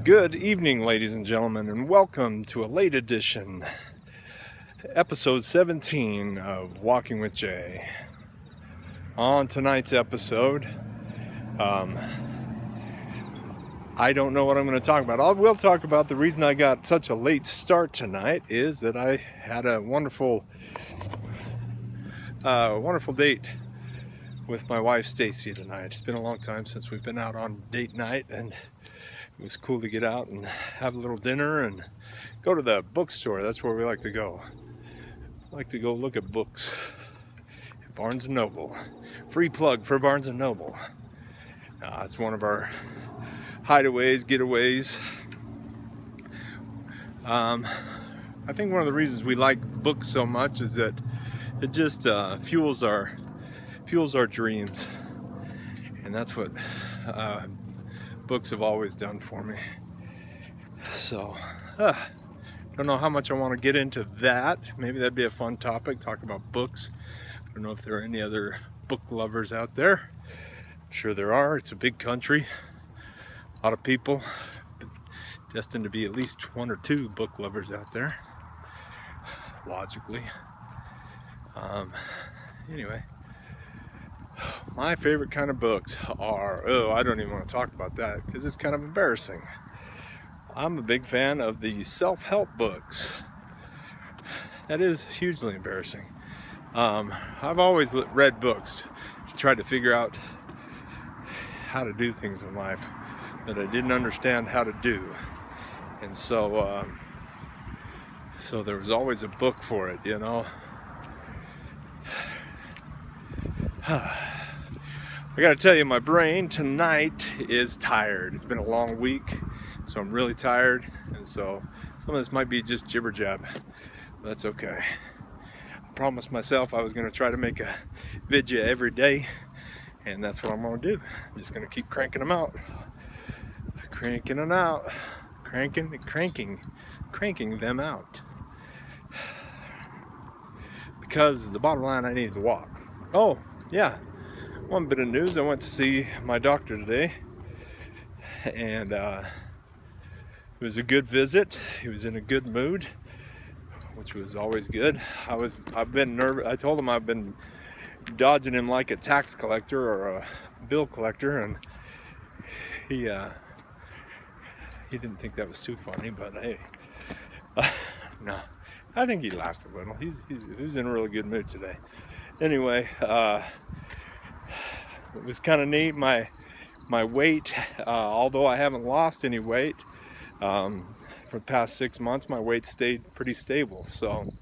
Good evening, ladies and gentlemen, and welcome to a late edition, episode 17 of Walking with Jay. On tonight's episode, I don't know what I'm going to talk about. I will talk about the reason I got such a late start tonight is that I had a wonderful date with my wife Stacy tonight. It's been a long time since we've been out on date night, and it was cool to get out and have a little dinner and go to the bookstore. That's where we like to go. I like to go look at books at Barnes & Noble. Free plug for Barnes & Noble. It's one of our hideaways, getaways. I think one of the reasons we like books so much is that it just fuels our dreams, and that's what books have always done for me. So don't know how much I want to get into that. Maybe that'd be a fun topic, talk about books. I don't know if there are any other book lovers out there. I'm sure there are. It's a big country, a lot of people, destined to be at least one or two book lovers out there, logically. Anyway, my favorite kind of books are, I don't even want to talk about that because it's kind of embarrassing. I'm a big fan of the self-help books. That is hugely embarrassing. I've always read books to try to figure out how to do things in life that I didn't understand how to do. And so there was always a book for it, you know. I gotta tell you, my brain tonight is tired. It's been a long week, so I'm really tired, and so some of this might be just jibber jab, but that's okay. I promised myself I was gonna try to make a video every day, and that's what I'm gonna do. I'm just gonna keep cranking them out, cranking them out, cranking them out, because the bottom line, I need to walk. Oh yeah, one bit of news, I went to see my doctor today, and it was a good visit. He was in a good mood, which was always good. I've been nervous. I told him I've been dodging him like a tax collector or a bill collector, and he didn't think that was too funny, but hey, no, I think he laughed a little. He was in a really good mood today. Anyway, it was kind of neat. My weight, although I haven't lost any weight for the past 6 months, my weight stayed pretty stable. So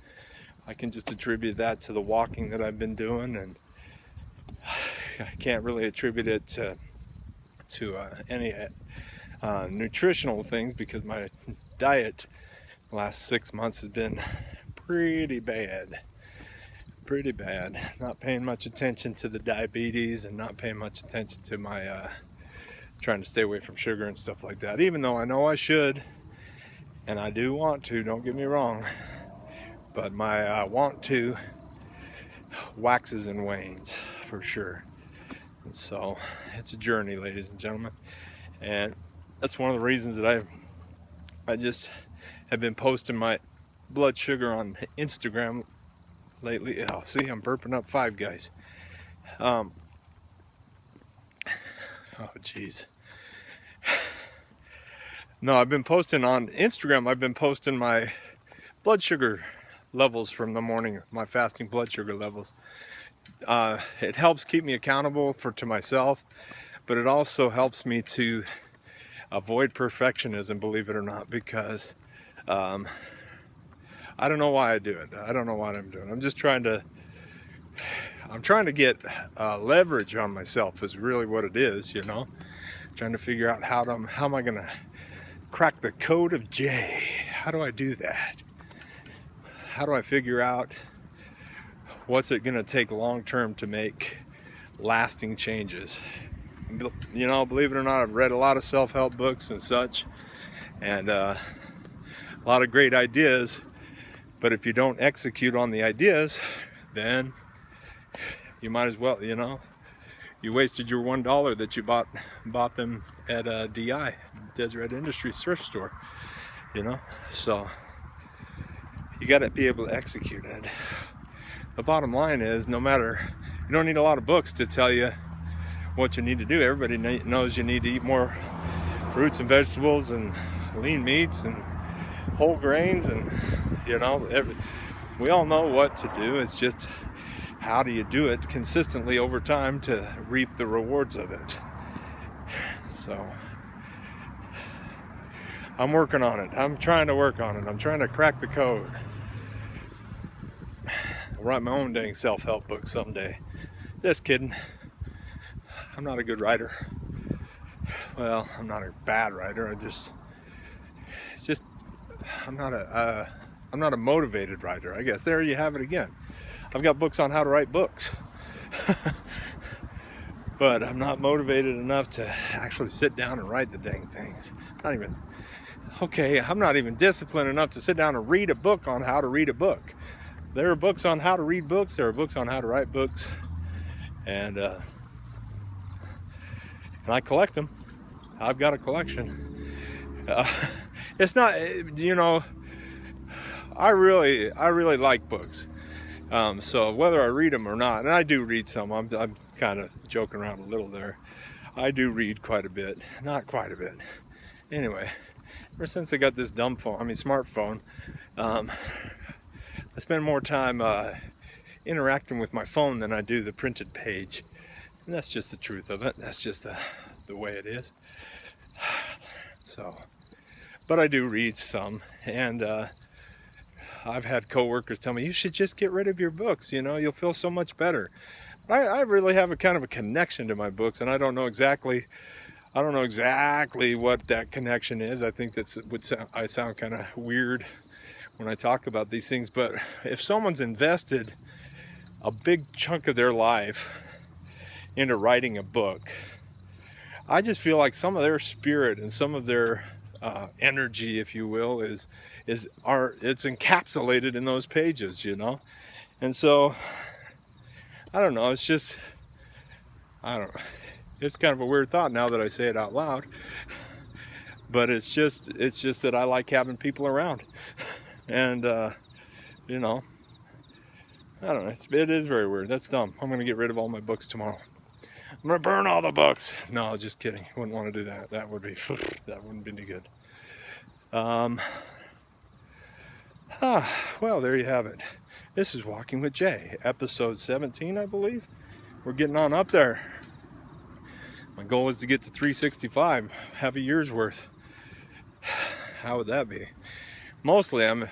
I can just attribute that to the walking that I've been doing, and I can't really attribute it to any nutritional things, because my diet the last 6 months has been pretty bad. Not paying much attention to the diabetes, and not paying much attention to my trying to stay away from sugar and stuff like that, even though I know I should, and I do want to, don't get me wrong, but my want to waxes and wanes for sure. And so it's a journey, ladies and gentlemen, and that's one of the reasons that I just have been posting my blood sugar on Instagram lately. Oh, see, I'm burping up Five Guys. Oh geez. No, I've been posting on Instagram. I've been posting my blood sugar levels from the morning, my fasting blood sugar levels. It helps keep me accountable to myself, but it also helps me to avoid perfectionism, believe it or not, because I don't know why I do it. I don't know what I'm doing. I'm trying to get leverage on myself is really what it is, you know. Trying to figure out how am I gonna crack the code of J? How do I do that? How do I figure out what's it gonna take long term to make lasting changes? You know, believe it or not, I've read a lot of self-help books and such, and a lot of great ideas. But if you don't execute on the ideas, then you might as well, you know, you wasted your $1 that you bought them at DI, Deseret Industries thrift store, you know. So you got to be able to execute it. The bottom line is, no matter, you don't need a lot of books to tell you what you need to do. Everybody knows you need to eat more fruits and vegetables and lean meats and whole grains, and you know, we all know what to do. It's just, how do you do it consistently over time to reap the rewards of it? So I'm working on it. I'm trying to work on it. I'm trying to crack the code. I'll write my own dang self-help book someday. Just kidding. I'm not a good writer. Well, I'm not a bad writer. I'm not a motivated writer, I guess. There you have it again. I've got books on how to write books. But I'm not motivated enough to actually sit down and write the dang things. I'm not even disciplined enough to sit down and read a book on how to read a book. There are books on how to read books. There are books on how to write books. And I collect them. I've got a collection. It's not, you know, I really like books. So whether I read them or not, and I do read some, I'm kind of joking around a little there. I do read quite a bit, not quite a bit. Anyway, ever since I got this smartphone, I spend more time interacting with my phone than I do the printed page. And that's just the truth of it. That's just the way it is. So, but I do read some, and I've had coworkers tell me, you should just get rid of your books, you know, you'll feel so much better. I really have a kind of a connection to my books, and I don't know exactly what that connection is. I think I sound kind of weird when I talk about these things, but if someone's invested a big chunk of their life into writing a book, I just feel like some of their spirit and some of their energy, if you will, it's encapsulated in those pages, you know. And so I don't know, it's kind of a weird thought now that I say it out loud, but it's just that I like having people around. And you know, I don't know, it is very weird. That's dumb. I'm gonna get rid of all my books tomorrow. I'm gonna burn all the books. No, just kidding. Wouldn't want to do that. That wouldn't be any good. Well, there you have it. This is Walking with Jay, episode 17, I believe. We're getting on up there. My goal is to get to 365, have a year's worth. How would that be? Mostly, I'm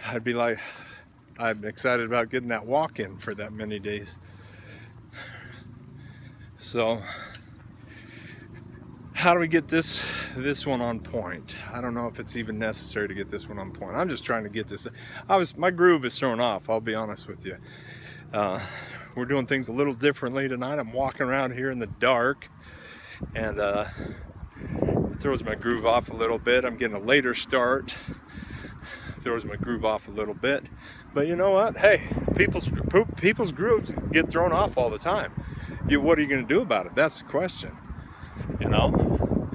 excited about getting that walk in for that many days. So, how do we get this one on point? I don't know if it's even necessary to get this one on point. I'm just trying to get this. My groove is thrown off, I'll be honest with you. We're doing things a little differently tonight. I'm walking around here in the dark, and it throws my groove off a little bit. I'm getting a later start. Throws my groove off a little bit. But you know what? Hey, people's grooves get thrown off all the time. What are you going to do about it? That's the question. You know,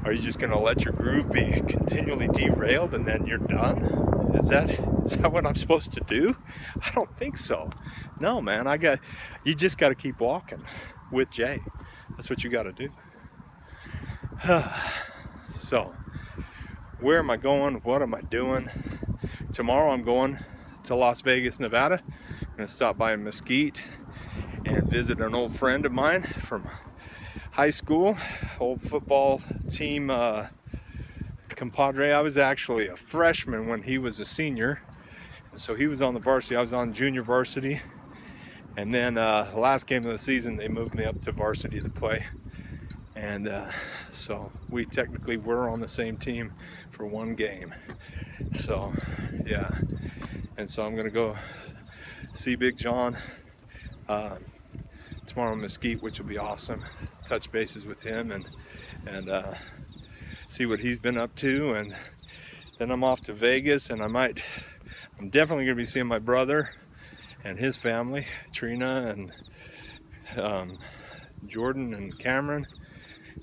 are you just going to let your groove be continually derailed and then you're done? Is that what I'm supposed to do? I don't think so. No, man. You just got to keep walking with Jay. That's what you got to do. So, where am I going? What am I doing? Tomorrow I'm going to Las Vegas, Nevada. I'm going to stop by Mesquite and visit an old friend of mine from high school, old football team compadre. I was actually a freshman when he was a senior, so he was on the varsity. I was on junior varsity, and then the last game of the season they moved me up to varsity to play, and so we technically were on the same team for one game. So yeah, and so I'm gonna go see Big John tomorrow in Mesquite, which will be awesome. Touch bases with him and see what he's been up to, and then I'm off to Vegas, and I'm definitely gonna be seeing my brother and his family, Trina and Jordan and Cameron,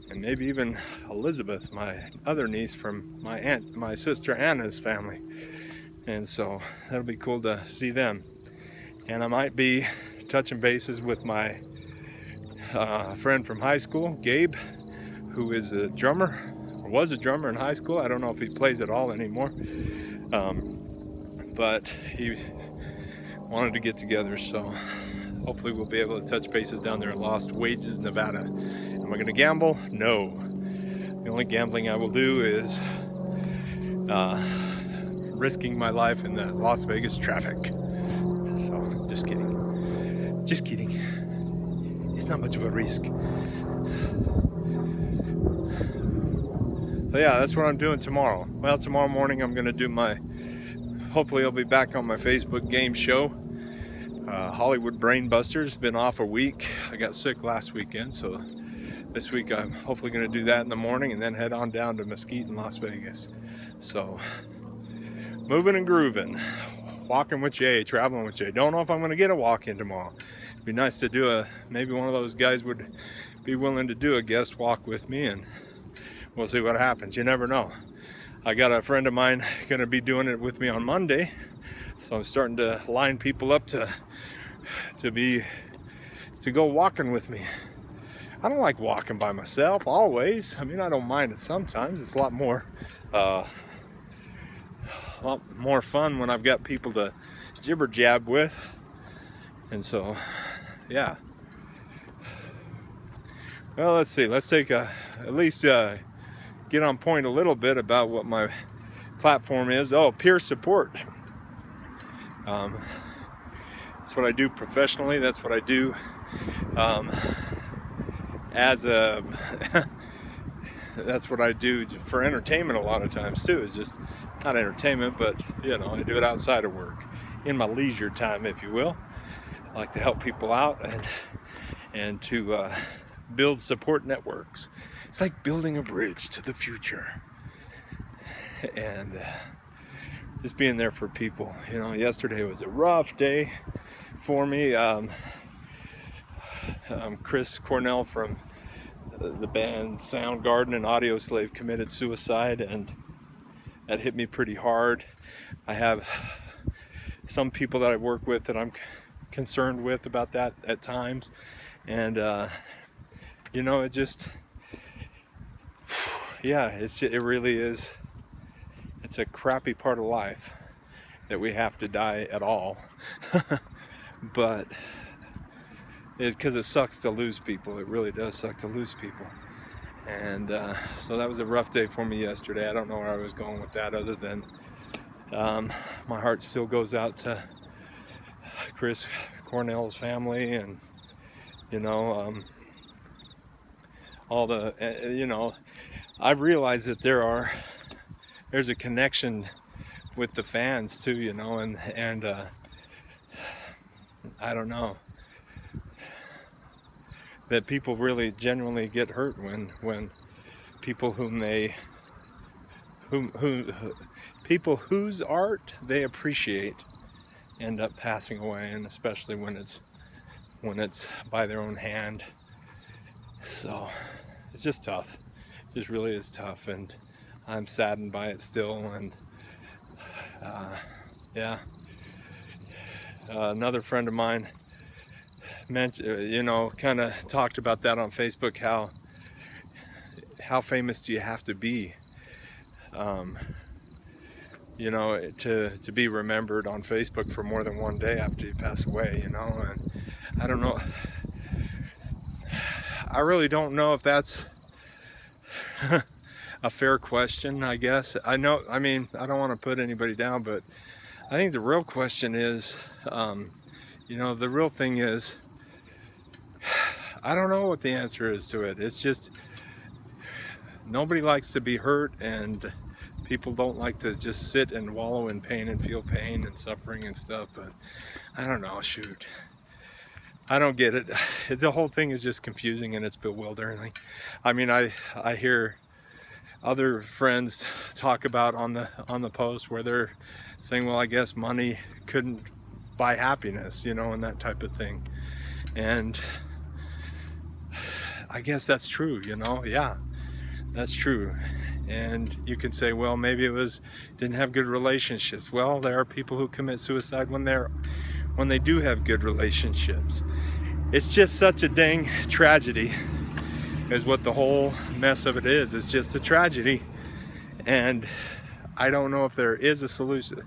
and maybe even Elizabeth, my other niece from my sister Anna's family. And so that'll be cool to see them. And I might be touching bases with my friend from high school, Gabe, who is a drummer, or was a drummer in high school. I don't know if he plays at all anymore, but he wanted to get together, so hopefully we'll be able to touch bases down there in Lost Wages, Nevada. Am I going to gamble? No. The only gambling I will do is risking my life in the Las Vegas traffic. So, just kidding. Just kidding. It's not much of a risk. So yeah, that's what I'm doing tomorrow. Well, tomorrow morning I'm going to do hopefully I'll be back on my Facebook game show. Hollywood Brain Busters. Been off a week. I got sick last weekend, so this week I'm hopefully going to do that in the morning and then head on down to Mesquite in Las Vegas. So, moving and grooving. Walking with Jay, traveling with Jay. Don't know if I'm going to get a walk-in tomorrow. It'd be nice to do maybe one of those guys would be willing to do a guest walk with me, and we'll see what happens. You never know. I got a friend of mine going to be doing it with me on Monday, so I'm starting to line people up to go walking with me. I don't like walking by myself always. I mean, I don't mind it sometimes. It's a lot more fun when I've got people to jibber jab with. And so, yeah. Well, let's see. Let's take at least get on point a little bit about what my platform is. Oh, peer support. That's what I do professionally. That's what I do that's what I do for entertainment a lot of times too. Is just not entertainment, but I do it outside of work, in my leisure time, if you will. I like to help people out and to build support networks. It's like building a bridge to the future, and just being there for people. Yesterday was a rough day for me. Chris Cornell from the band Soundgarden and Audio Slave committed suicide, and that hit me pretty hard. I have some people that I work with that I'm concerned with about that at times, and it just, it really is. It's a crappy part of life that we have to die at all, but it's because it sucks to lose people. It really does suck to lose people. And so that was a rough day for me yesterday. I don't know where I was going with that, other than my heart still goes out to Chris Cornell's family, and all the I've realized that there's a connection with the fans too, and I don't know, that people really genuinely get hurt when people people whose art they appreciate end up passing away, and especially when it's by their own hand. So it's just tough. It just really is tough, and I'm saddened by it still. And another friend of mine mentioned, kind of talked about that on Facebook. How famous do you have to be, to be remembered on Facebook for more than one day after you pass away, And I don't know. I really don't know if that's a fair question, I guess. I don't want to put anybody down, but I think the real question is, the real thing is, I don't know what the answer is to it. It's just, nobody likes to be hurt, and people don't like to just sit and wallow in pain and feel pain and suffering and stuff. But I don't know, shoot. I don't get it. The whole thing is just confusing, and it's bewildering. I hear other friends talk about on the post where they're saying, well, I guess money couldn't buy happiness, and that type of thing. And I guess that's true, you know? Yeah, that's true. And you can say, well, maybe it didn't have good relationships. Well, there are people who commit suicide when they do have good relationships. It's just such a dang tragedy, is what the whole mess of it is. It's just a tragedy. And I don't know if there is a solution.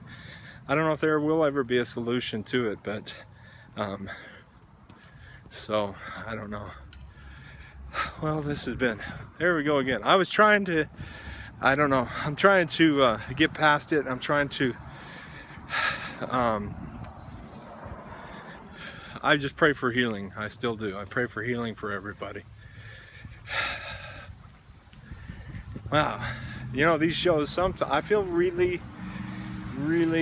I don't know if there will ever be a solution to it, but so I don't know. Well, this has been, there we go again. I was trying to, I don't know, I'm trying to get past it. I'm trying to I just pray for healing. I still do. I pray for healing for everybody. Wow. You know, these shows, sometimes I feel really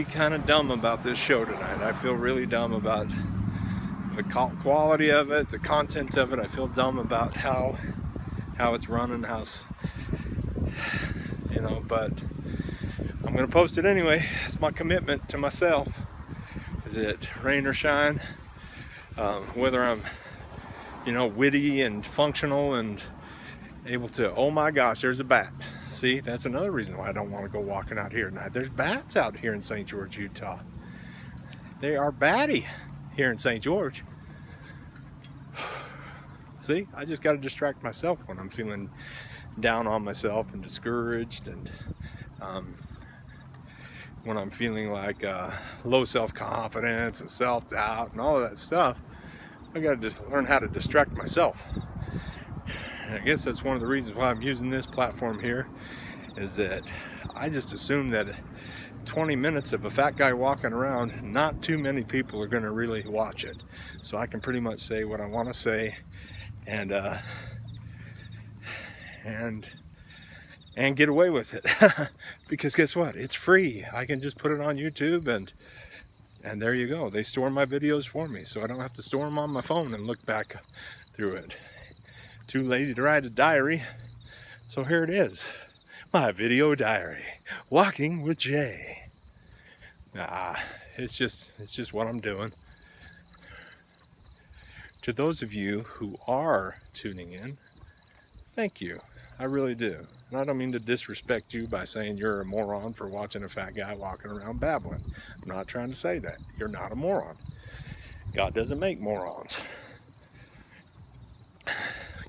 kind of dumb about this show tonight. I feel really dumb about the quality of it, the content of it. I feel dumb about how it's running, you know, but I'm gonna post it anyway. It's my commitment to myself. Is it rain or shine? Whether I'm, you know, witty and functional and able to, oh my gosh, there's a bat. See, that's another reason why I don't want to go walking out here at night. There's bats out here in St. George, Utah. They are batty here in St. George. See, I just got to distract myself when I'm feeling down on myself and discouraged, and when I'm feeling like low self-confidence and self-doubt and all of that stuff. I got to just learn how to distract myself. And I guess that's one of the reasons why I'm using this platform here, is that I just assume that 20 minutes of a fat guy walking around, not too many people are going to really watch it. So I can pretty much say what I want to say, and get away with it. Because guess what? It's free. I can just put it on YouTube, and there you go. They store my videos for me, so I don't have to store them on my phone and look back through it. Too lazy to write a diary, so here it is, my video diary, walking with Jay. It's just what I'm doing. To those of you who are tuning in, thank you. I really do. And I don't mean to disrespect you by saying you're a moron for watching a fat guy walking around babbling. I'm not trying to say that. You're not a moron. God doesn't make morons.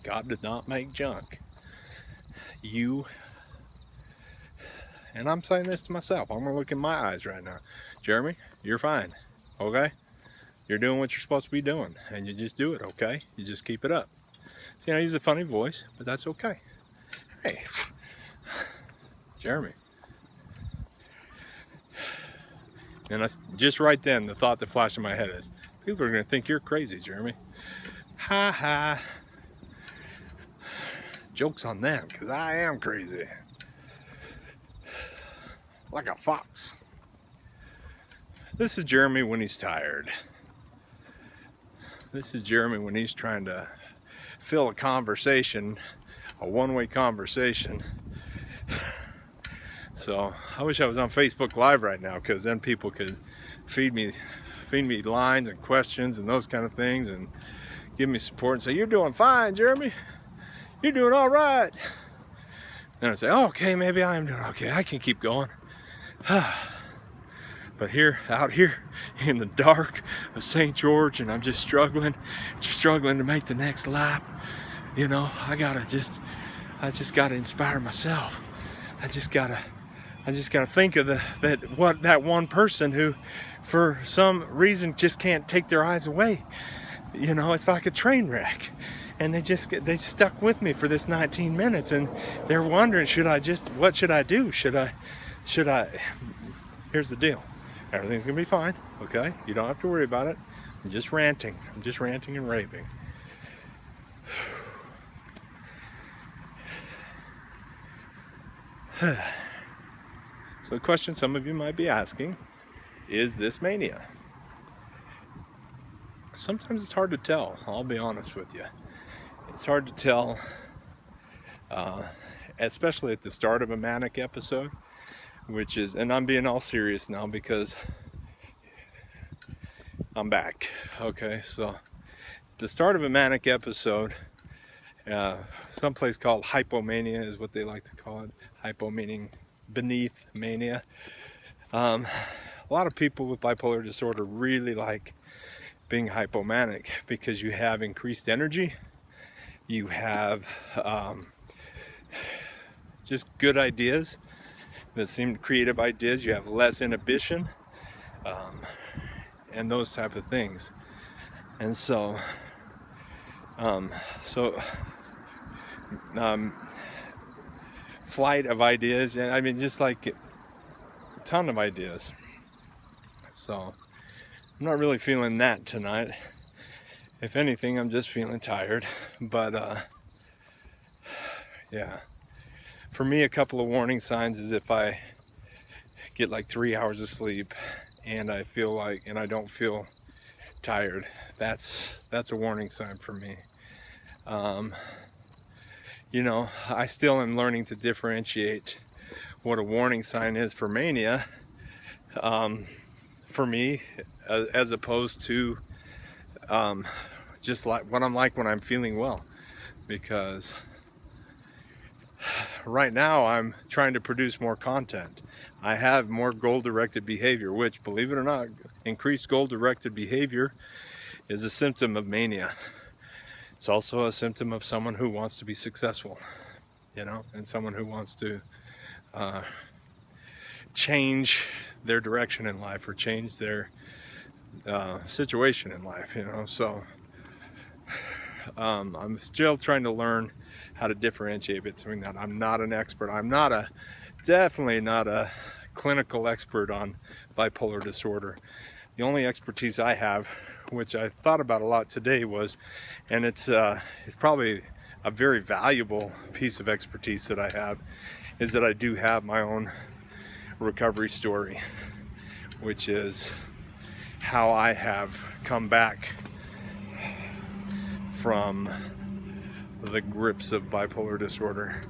God did not make junk. You, and I'm saying this to myself. I'm gonna look in my eyes right now. Jeremy, you're fine, okay? You're doing what you're supposed to be doing, and you just do it, okay? You just keep it up. See, I use a funny voice, but that's okay. Hey, Jeremy. And that's just right then, the thought that flashed in my head is, people are gonna think you're crazy, Jeremy. Ha ha. Joke's on them, because I am crazy. Like a fox. This is Jeremy when he's tired. This is Jeremy when he's trying to fill a conversation, a one-way conversation. So I wish I was on Facebook Live right now, because then people could feed me lines and questions and those kind of things, and give me support and say, you're doing fine, Jeremy. You're doing all right. Then I say, oh, okay, maybe I am doing okay. I can keep going. But out here in the dark of St. George, and I'm just struggling to make the next lap. You know, I just gotta inspire myself. I just gotta think of that one person who, for some reason, just can't take their eyes away. You know, it's like a train wreck. And they stuck with me for this 19 minutes, and they're wondering, what should I do? Should I, here's the deal. Everything's gonna be fine, okay? You don't have to worry about it. I'm just ranting and raving. So the question some of you might be asking, is this mania? Sometimes it's hard to tell, I'll be honest with you. It's hard to tell, especially at the start of a manic episode, which is, and I'm being all serious now because I'm back. Okay, so at the start of a manic episode, someplace called hypomania is what they like to call it. Hypo meaning beneath, mania. A lot of people with bipolar disorder really like being hypomanic because you have increased energy, you have just good ideas that seem creative ideas, you have less inhibition, and those type of things. And so flight of ideas, and I mean just like a ton of ideas. So I'm not really feeling that tonight. If anything, I'm just feeling tired. But yeah, for me, a couple of warning signs is if I get like 3 hours of sleep and I don't feel tired, that's a warning sign for me. You know, I still am learning to differentiate what a warning sign is for mania, for me, as opposed to just like what I'm like when I'm feeling well. Because right now I'm trying to produce more content. I have more goal-directed behavior, which, believe it or not, increased goal-directed behavior is a symptom of mania. It's also a symptom of someone who wants to be successful, you know, and someone who wants to change their direction in life or change their situation in life, you know. So I'm still trying to learn how to differentiate between that. I'm not an expert. I'm definitely not a clinical expert on bipolar disorder. The only expertise I have, which I thought about a lot today, was, and it's probably a very valuable piece of expertise that I have, is that I do have my own recovery story, which is how I have come back from the grips of bipolar disorder.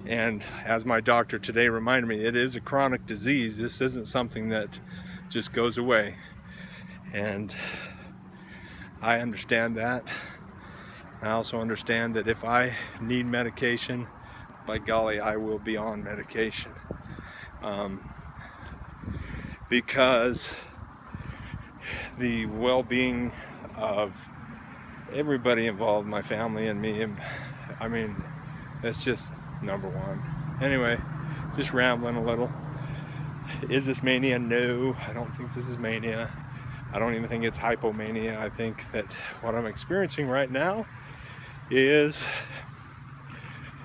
And as my doctor today reminded me, it is a chronic disease. This isn't something that just goes away. And I understand that. I also understand that if I need medication, by golly, I will be on medication. Because the well-being of everybody involved, my family and me, I mean, that's just number one. Anyway, just rambling a little. Is this mania? No, I don't think this is mania. I don't even think it's hypomania. I think that what I'm experiencing right now is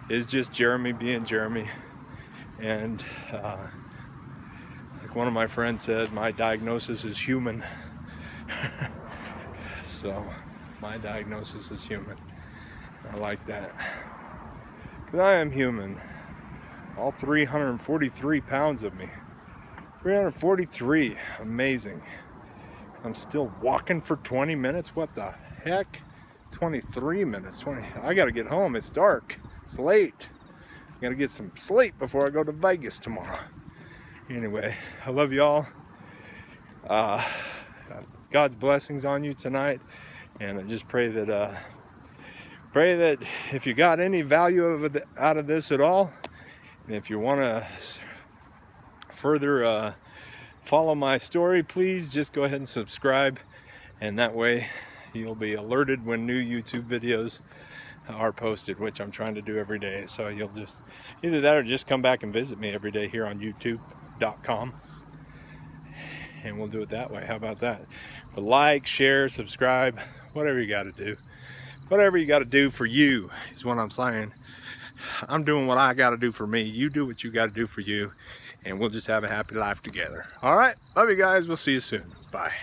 just Jeremy being Jeremy. And like one of my friends says, my diagnosis is human. So my diagnosis is human. I like that. Because I am human. All 343 pounds of me. 343. Amazing. I'm still walking for 20 minutes. What the heck? 23 minutes. I gotta get home. It's dark. It's late. I gotta get some sleep before I go to Vegas tomorrow. Anyway, I love y'all. God's blessings on you tonight. And I just pray that if you got any value out of this at all, and if you want to further follow my story, please just go ahead and subscribe, and that way you'll be alerted when new YouTube videos are posted, which I'm trying to do every day. So you'll just either that or just come back and visit me every day here on youtube.com, and we'll do it that way. How about that? But like, share, subscribe, whatever you got to do. Whatever you got to do for you is what I'm saying. I'm doing what I got to do for me. You do what you got to do for you, and we'll just have a happy life together. All right, love you guys. We'll see you soon. Bye.